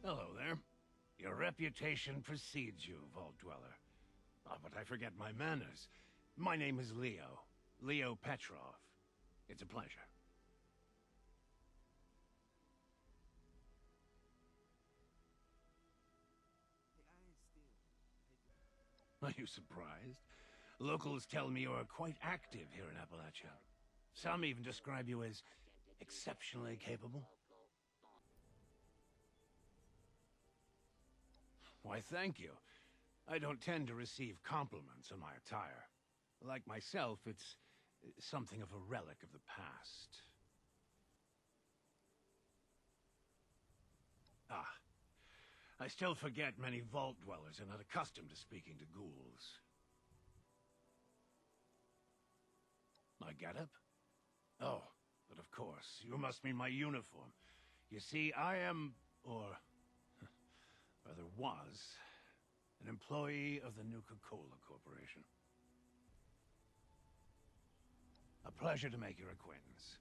Hello there. Your reputation precedes you, Vault Dweller. Ah, but I forget my manners. My name is Leo. Leo Petrov. It's a pleasure. Are you surprised? Locals tell me you are quite active here in Appalachia. Some even describe you as exceptionally capable. Why, thank you. I don't tend to receive compliments on my attire. Like myself, it's something of a relic of the past. Ah, I still forget many Vault Dwellers are not accustomed to speaking to ghouls. My getup? Oh, but of course, you must mean my uniform. You see, I am, or rather was, an employee of the Nuka-Cola Corporation. A pleasure to make your acquaintance.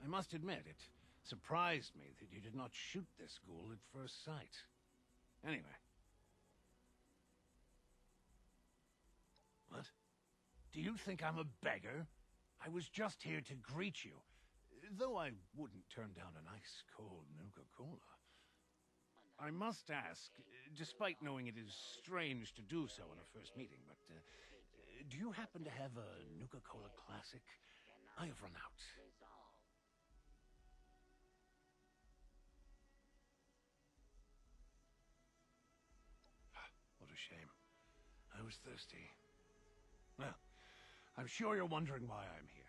I must admit, it surprised me that you did not shoot this ghoul at first sight. Anyway. What? Do you think I'm a beggar? I was just here to greet you, though I wouldn't turn down an ice-cold Nuka-Cola. I must ask, despite knowing it is strange to do so in a first meeting, but do you happen to have a Nuka-Cola Classic? I have run out. What a shame. I was thirsty. Well, I'm sure you're wondering why I'm here.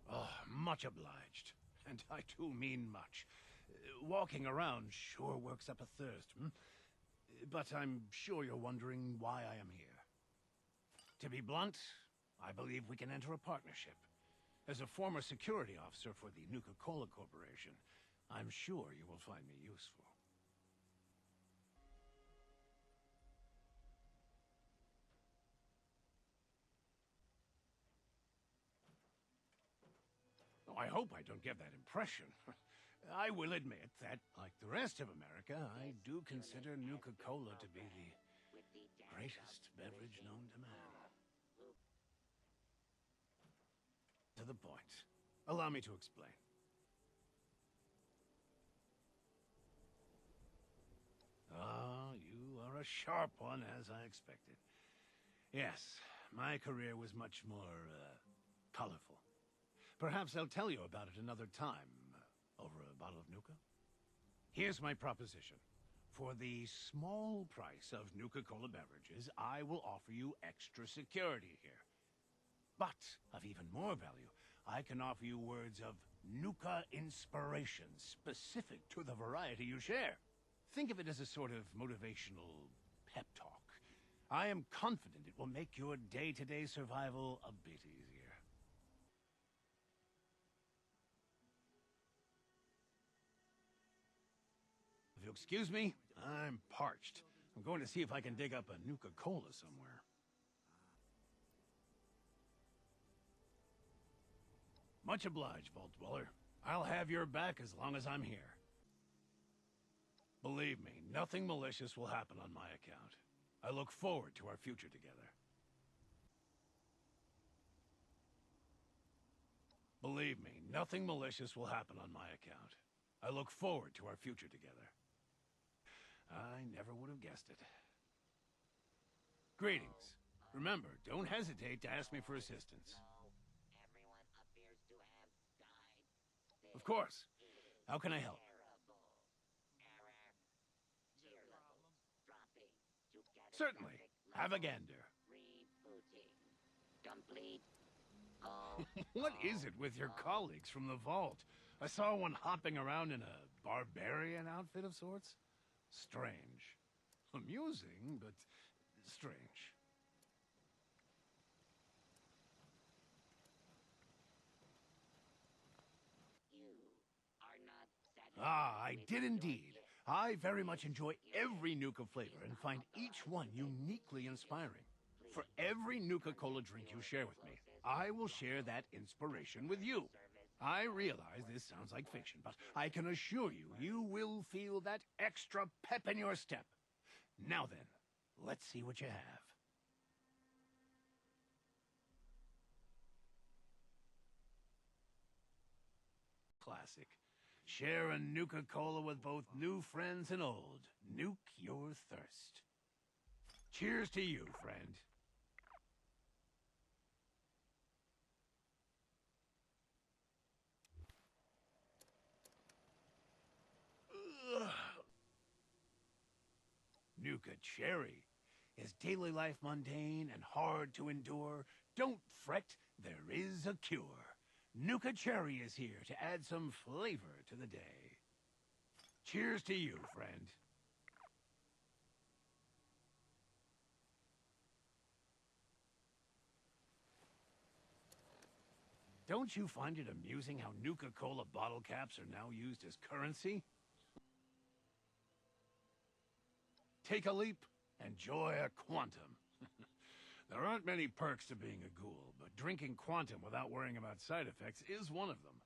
Oh, much obliged. And I do mean much. Walking around sure works up a thirst, hmm? But I'm sure you're wondering why I am here. To be blunt, I believe we can enter a partnership. As a former security officer for the Nuka-Cola Corporation, I'm sure you will find me useful. Oh, I hope I don't give that impression. I will admit that, like the rest of America, I do consider Nuka-Cola to be the greatest beverage known to man. To the point. Allow me to explain. Ah, you are a sharp one, as I expected. Yes, my career was much more, colorful. Perhaps I'll tell you about it another time, over a bottle of Nuka. Here's my proposition. For the small price of Nuka-Cola beverages, I will offer you extra security here. But, of even more value, I can offer you words of Nuka inspiration specific to the variety you share. Think of it as a sort of motivational pep talk. I am confident it will make your day-to-day survival a bit easier. If you'll excuse me, I'm parched. I'm going to see if I can dig up a Nuka-Cola somewhere. Much obliged, Vault Dweller. I'll have your back as long as I'm here. Believe me, nothing malicious will happen on my account. I look forward to our future together. Believe me, nothing malicious will happen on my account. I look forward to our future together. I never would have guessed it. Greetings. Remember, don't hesitate to ask me for assistance. Of course. How can I help? Certainly. Have a gander. Complete. Oh, What is it with your colleagues from the vault? I saw one hopping around in a barbarian outfit of sorts. Strange. Amusing, but strange. you are not satisfied Ah, I with did your indeed. gift. I very much enjoy every Nuka flavor and find each one uniquely inspiring. For every Nuka-Cola drink you share with me, I will share that inspiration with you. I realize this sounds like fiction, but I can assure you, you will feel that extra pep in your step. Now then, let's see what you have. Classic. Share a Nuka-Cola with both new friends and old. Nuke your thirst. Cheers to you, friend. Nuka Cherry. Is daily life mundane and hard to endure? Don't fret, there is a cure. Nuka Cherry is here to add some flavor to the day. Cheers to you, friend. Don't you find it amusing how Nuka-Cola bottle caps are now used as currency? Take a leap, enjoy a quantum. There aren't many perks to being a ghoul, but drinking quantum without worrying about side effects is one of them.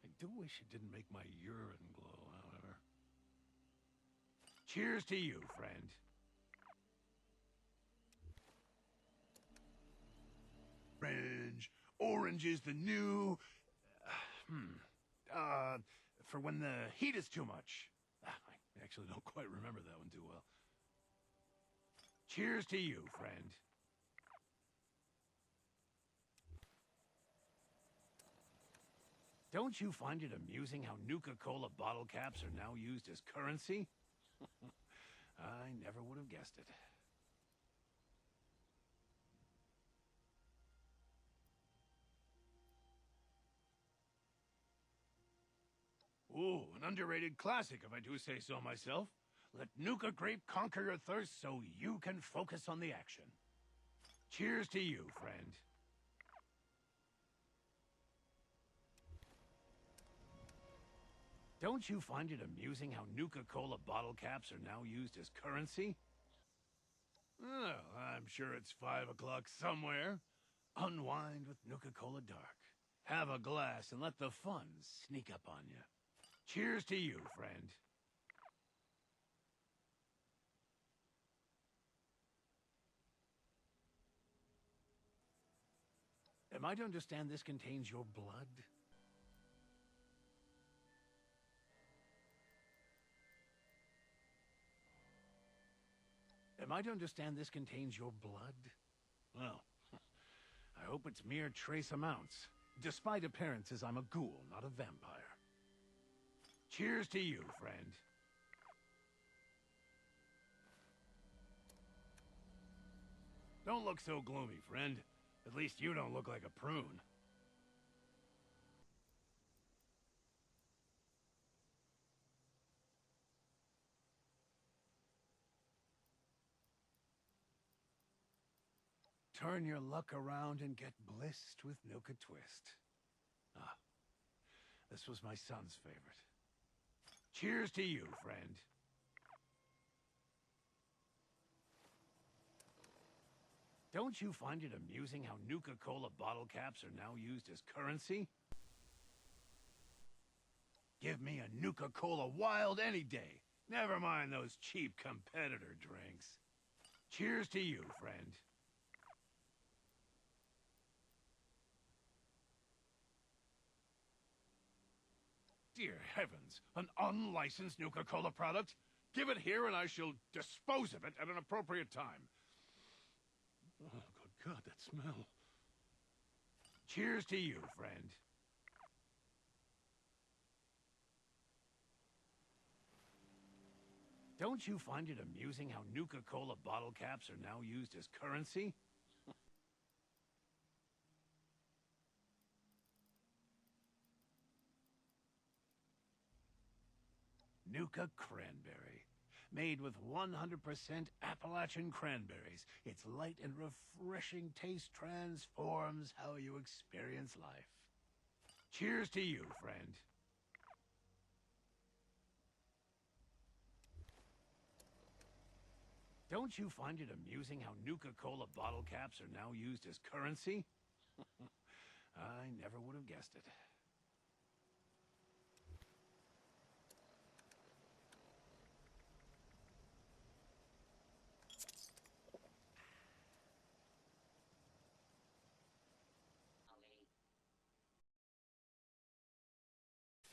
I do wish it didn't make my urine glow, however. Cheers to you, friend. Orange. Orange is the new... for when the heat is too much. I actually don't quite remember that one too well. Cheers to you, friend. Don't you find it amusing how Nuka-Cola bottle caps are now used as currency? I never would have guessed it. Ooh, an underrated classic, if I do say so myself. Let Nuka Grape conquer your thirst so you can focus on the action. Cheers to you, friend. Don't you find it amusing how Nuka-Cola bottle caps are now used as currency? Well, I'm sure it's 5 o'clock somewhere. Unwind with Nuka-Cola Dark. Have a glass and let the fun sneak up on you. Cheers to you, friend. Am I to understand this contains your blood? Am I to understand this contains your blood? Well, I hope it's mere trace amounts. Despite appearances, I'm a ghoul, not a vampire. Cheers to you, friend. Don't look so gloomy, friend. At least you don't look like a prune. Turn your luck around and get blissed with Nuka Twist. Ah, this was my son's favorite. Cheers to you, friend. Don't you find it amusing how Nuka-Cola bottle caps are now used as currency? Give me a Nuka-Cola Wild any day. Never mind those cheap competitor drinks. Cheers to you, friend. Dear heavens, an unlicensed Nuka-Cola product? Give it here and I shall dispose of it at an appropriate time. Oh, good God, that smell. Cheers to you, friend. Don't you find it amusing how Nuka-Cola bottle caps are now used as currency? Nuka Cranberry. Made with 100% Appalachian cranberries, its light and refreshing taste transforms how you experience life. Cheers to you, friend. Don't you find it amusing how Nuka-Cola bottle caps are now used as currency? I never would have guessed it.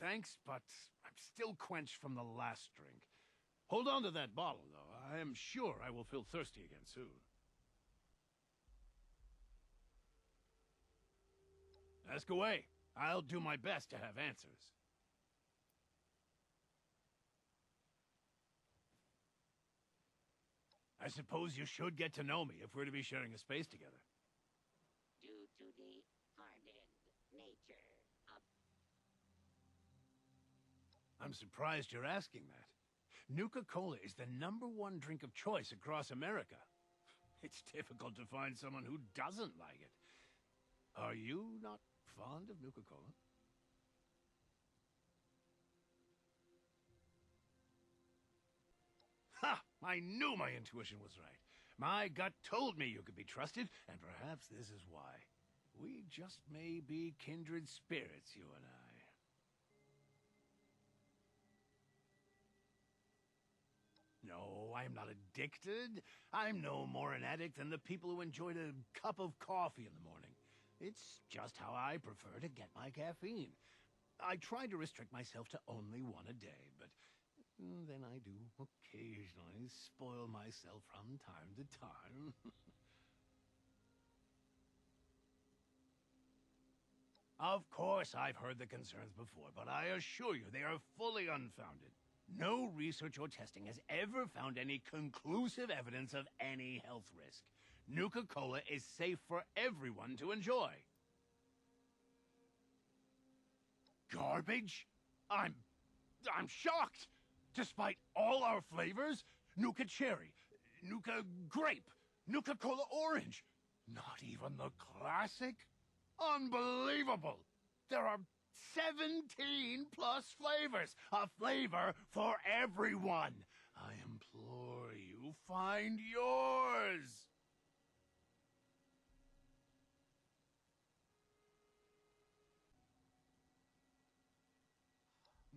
Thanks, but I'm still quenched from the last drink. Hold on to that bottle, though. I am sure I will feel thirsty again soon. Ask away. I'll do my best to have answers. I suppose you should get to know me if we're to be sharing a space together. Due to the hardened nature of... I'm surprised you're asking that. Nuka-Cola is the #1 drink of choice across America. It's difficult to find someone who doesn't like it. Are you not fond of Nuka-Cola? Ha! I knew my intuition was right. My gut told me you could be trusted, and perhaps this is why. We just may be kindred spirits, you and I. No, I'm not addicted. I'm no more an addict than the people who enjoyed a cup of coffee in the morning. It's just how I prefer to get my caffeine. I try to restrict myself to only one a day, but then I do occasionally spoil myself from time to time. Of course, I've heard the concerns before, but I assure you they are fully unfounded. No research or testing has ever found any conclusive evidence of any health risk. Nuka-Cola is safe for everyone to enjoy. Garbage? I'm shocked! Despite all our flavors, Nuka Cherry, Nuka Grape, Nuka-Cola Orange, not even the classic? Unbelievable! There are 17 plus flavors, a flavor for everyone. I implore you, find yours.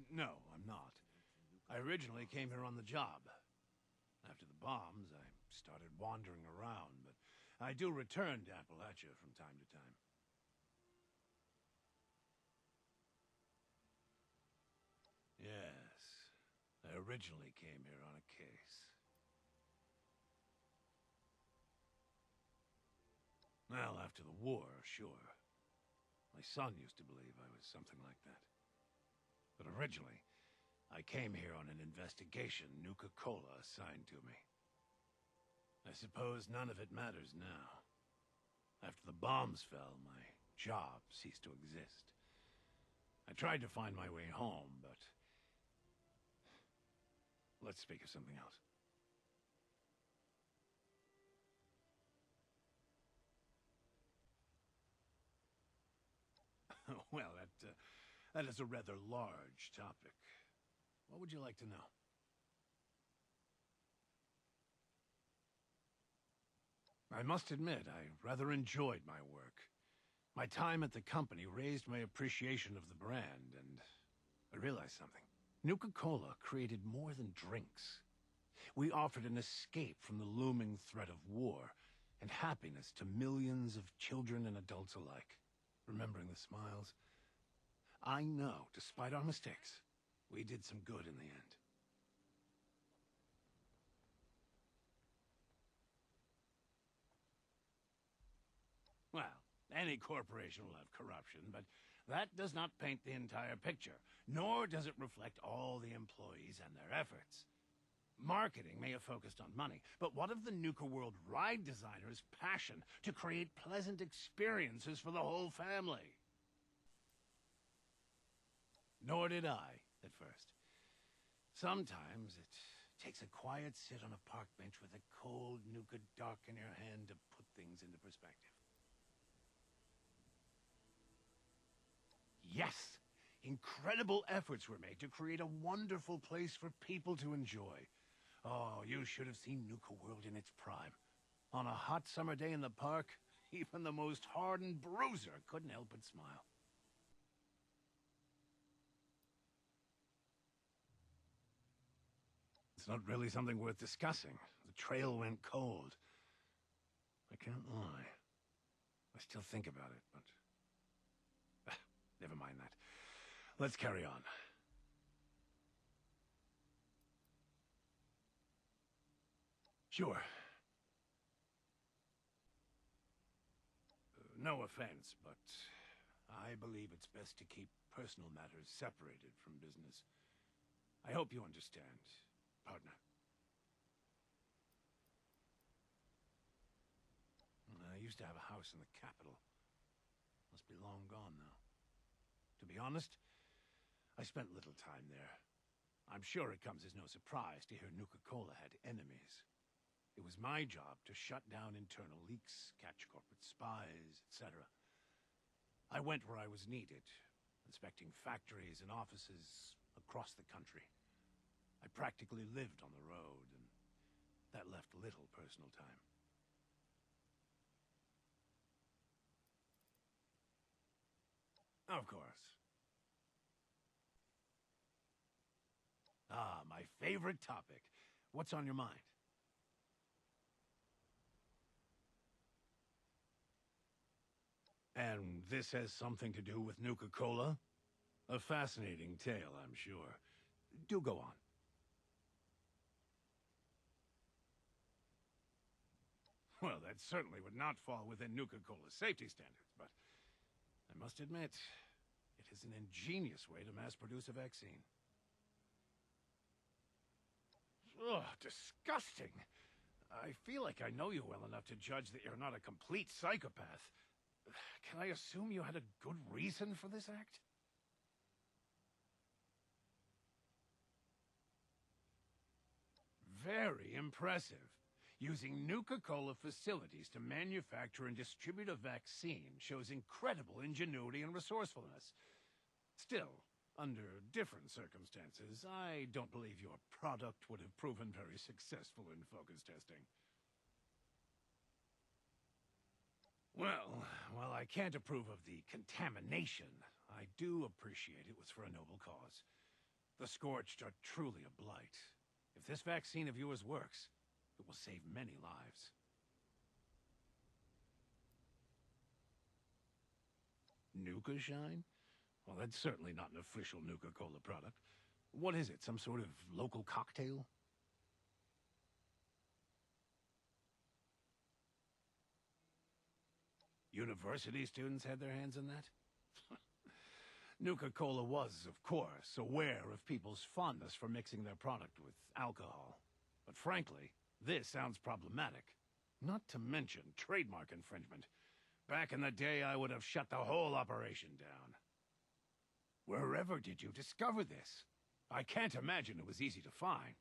No, I'm not. I originally came here on the job. After the bombs, I started wandering around, but I do return to Appalachia from time to time. Yes, I originally came here on a case. Well, after the war, sure. My son used to believe I was something like that. But originally, I came here on an investigation Nuka-Cola assigned to me. I suppose none of it matters now. After the bombs fell, my job ceased to exist. I tried to find my way home, but... Let's speak of something else. Well, that is a rather large topic. What would you like to know? I must admit, I rather enjoyed my work. My time at the company raised my appreciation of the brand, and I realized something. Nuka-Cola created more than drinks. We offered an escape from the looming threat of war, and happiness to millions of children and adults alike. Remembering the smiles, I know, despite our mistakes, we did some good in the end. Well, any corporation will have corruption, but that does not paint the entire picture, nor does it reflect all the employees and their efforts. Marketing may have focused on money, but what of the Nuka World ride designer's passion to create pleasant experiences for the whole family? Nor did I, at first. Sometimes it takes a quiet sit on a park bench with a cold Nuka Dark in your hand to put things into perspective. Yes! Incredible efforts were made to create a wonderful place for people to enjoy. Oh, you should have seen Nuka World in its prime. On a hot summer day in the park, even the most hardened bruiser couldn't help but smile. It's not really something worth discussing. The trail went cold. I can't lie. I still think about it, but... never mind that. Let's carry on. Sure. No offense, but I believe it's best to keep personal matters separated from business. I hope you understand, partner. I used to have a house in the capital. Must be long gone now. To be honest, I spent little time there. I'm sure it comes as no surprise to hear Nuka-Cola had enemies. It was my job to shut down internal leaks, catch corporate spies, etc. I went where I was needed, inspecting factories and offices across the country. I practically lived on the road, and that left little personal time. Of course. Ah, my favorite topic. What's on your mind? And this has something to do with Nuka-Cola? A fascinating tale, I'm sure. Do go on. Well, that certainly would not fall within Nuka-Cola's safety standards, but I must admit, it is an ingenious way to mass-produce a vaccine. Ugh, disgusting! I feel like I know you well enough to judge that you're not a complete psychopath. Can I assume you had a good reason for this act? Very impressive. Using Nuka-Cola facilities to manufacture and distribute a vaccine shows incredible ingenuity and resourcefulness. Still, under different circumstances, I don't believe your product would have proven very successful in focus testing. Well, while I can't approve of the contamination, I do appreciate it was for a noble cause. The Scorched are truly a blight. If this vaccine of yours works, it will save many lives. Nuka Shine? Well, that's certainly not an official Nuka-Cola product. What is it, some sort of local cocktail? University students had their hands in that? Nuka-Cola was, of course, aware of people's fondness for mixing their product with alcohol. But frankly, this sounds problematic. Not to mention trademark infringement. Back in the day, I would have shut the whole operation down. Wherever did you discover this? I can't imagine it was easy to find.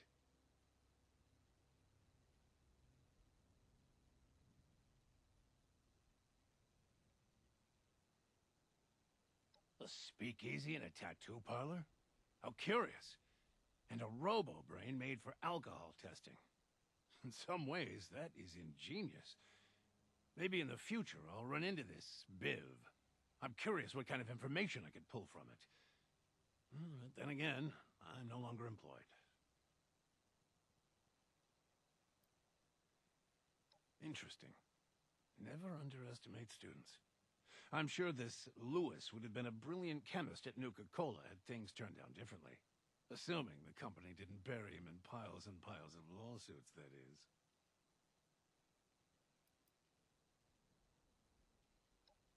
A speakeasy and a tattoo parlor? How curious. And a robo-brain made for alcohol testing. In some ways, that is ingenious. Maybe in the future I'll run into this Biv. I'm curious what kind of information I could pull from it. But then again, I'm no longer employed. Interesting. Never underestimate students. I'm sure this Lewis would have been a brilliant chemist at Nuka-Cola had things turned out differently. Assuming the company didn't bury him in piles and piles of lawsuits, that is.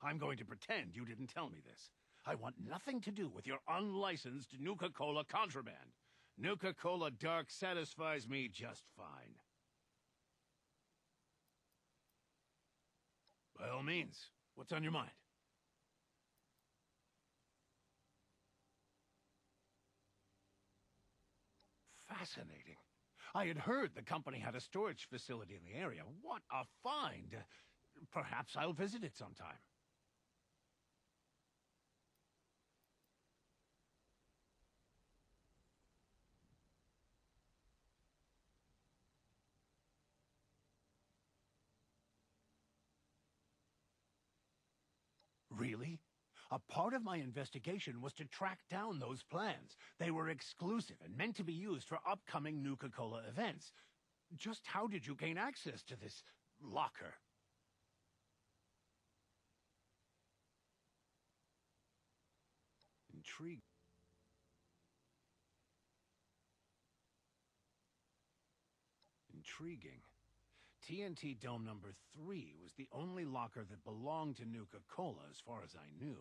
I'm going to pretend you didn't tell me this. I want nothing to do with your unlicensed Nuka-Cola contraband. Nuka-Cola Dark satisfies me just fine. By all means, what's on your mind? fascinating. I had heard the company had a storage facility in the area. What a find! Perhaps I'll visit it sometime. Really? A part of my investigation was to track down those plans. They were exclusive and meant to be used for upcoming Nuka-Cola events. Just how did you gain access to this locker? Intriguing. Intriguing. TNT Dome number 3 was the only locker that belonged to Nuka-Cola as far as I knew.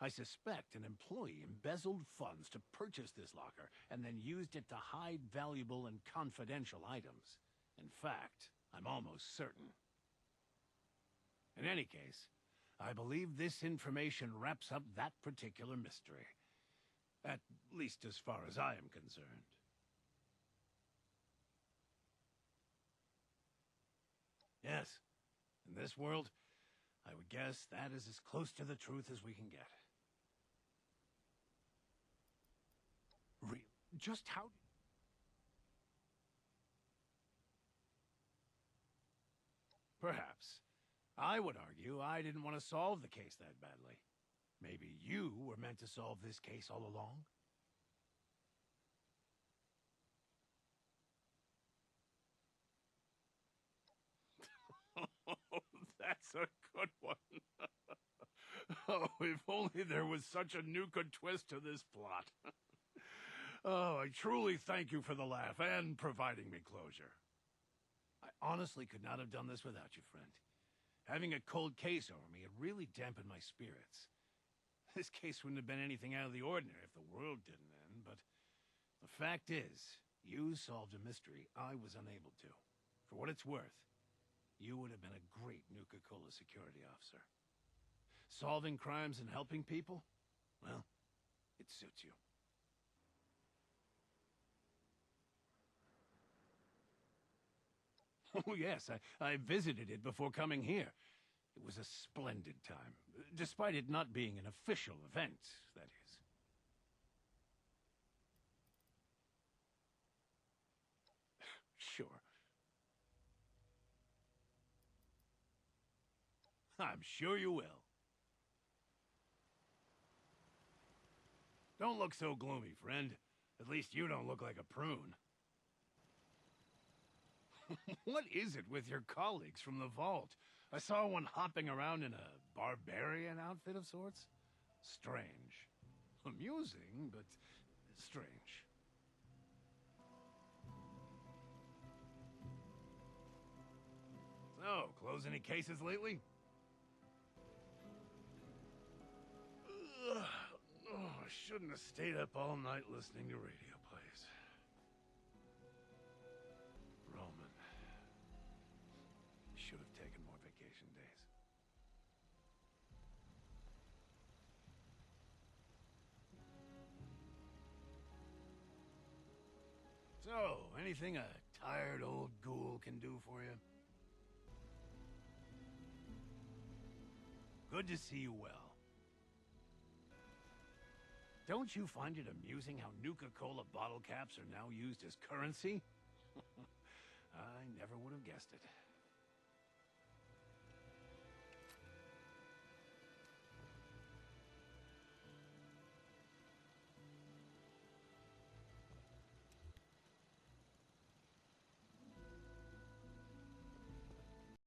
I suspect an employee embezzled funds to purchase this locker and then used it to hide valuable and confidential items. In fact, I'm almost certain. In any case, I believe this information wraps up that particular mystery. At least as far as I am concerned. Yes, in this world, I would guess that is as close to the truth as we can get. Just how... Perhaps. I would argue I didn't want to solve the case that badly. Maybe you were meant to solve this case all along? That's a good one. Oh, if only there was such a Nuka twist to this plot. Oh, I truly thank you for the laugh and providing me closure. I honestly could not have done this without you, friend. Having a cold case over me had really dampened my spirits. This case wouldn't have been anything out of the ordinary if the world didn't end, but the fact is, you solved a mystery I was unable to. For what it's worth, you would have been a great Nuka-Cola security officer. Solving crimes and helping people? Well, it suits you. Oh, yes, I visited it before coming here. It was a splendid time, despite it not being an official event, that is. Sure. I'm sure you will. Don't look so gloomy, friend. At least you don't look like a prune. What is it with your colleagues from the vault? I saw one hopping around in a barbarian outfit of sorts. Strange. Amusing, but strange. So, close any cases lately? Ugh. Oh, I shouldn't have stayed up all night listening to radio plays. Roman. Should have taken more vacation days. So, anything a tired old ghoul can do for you? Good to see you well. Don't you find it amusing how Nuka-Cola bottle caps are now used as currency? I never would have guessed it.